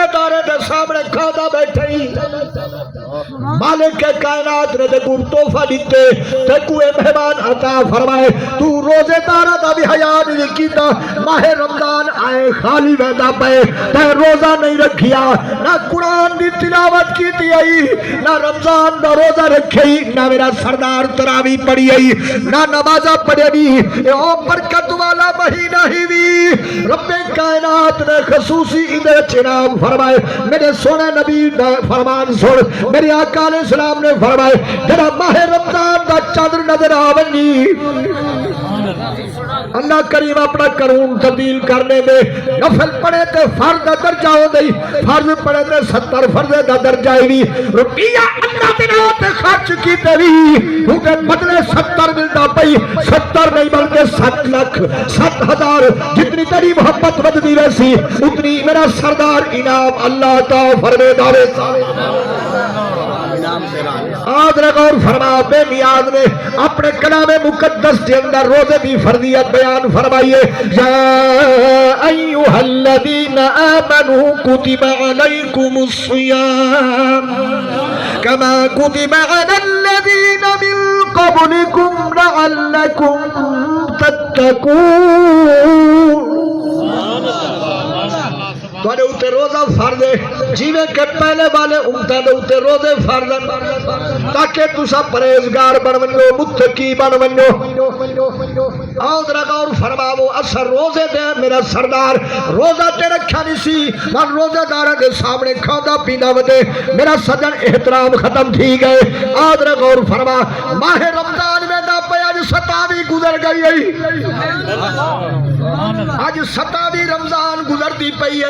روزے دارے دے سامنے کھادا بیٹھے مالک کائنات نے تے کو تحفہ دیتے تے کو مہمان عطا فرمائے تو روزے دارہ دا بھی حیا نہیں کیتا ماہ رمضان آئے خالی ویدا پے تے روزہ نہیں رکھیا نہ قرآن دی تلاوت کیتی آئی نہ رمضان دا روزہ رکھی نہ میرا سردار تراوی پڑھی آئی نہ نمازہ پڑھی اے او برکت والا مہینہ ہی بھی رب کائنات نے خصوصی ادھر چنام فرمائے میرے سونے نبی فرمان سن میرے آقا علیہ السلام نے فرمائے جنہ ماہ رمضان دا چادر نظر آونی اللہ کریم اپنا قانون تبدیل کرنے میں نفل پڑھے تے فرض دا درجہ ہو دئی فرض پڑھے تے 70 فرض دا درجہ ہی روپیہ اللہ دنوں تے خرچ کیتے بھی کیونکہ بدلے 70 ملتا پئی 70 نہیں بلکہ 7 لاکھ 7,000 جتنی تیری محبت بدلی ویسی اتنی میرا سردار انعام اللہ تا فرمے دارے آدھر غور فرما بے نیاز نے اپنے کلام مقدس کے اندر روزے کی فرضیت بیان فرمائیے یا ایوہ الذین آمنوا کتب علیکم الصیام کما کتب علی الذین من قبلکم لعلکم تتقون تھوڑے اوتے روزہ فرض ہے جیویں کہ پہلے والے امتاں دے اوتے روزے فرض تاکہ تسا پرہیزگار بن ونجو متقی بن ونجو آؤ ذرا غور فرماؤ اثر روزے دے میرا سردار روزہ تے رکھا نہیں سی من روزے داراں دے سامنے کھادا پینا ودے میرا سجن احترام ختم تھی گئے آؤ ذرا غور فرما ماہ رمضان میں دا پیا اج 27 گزر گئی اج 27 رمضان گزرتی پئی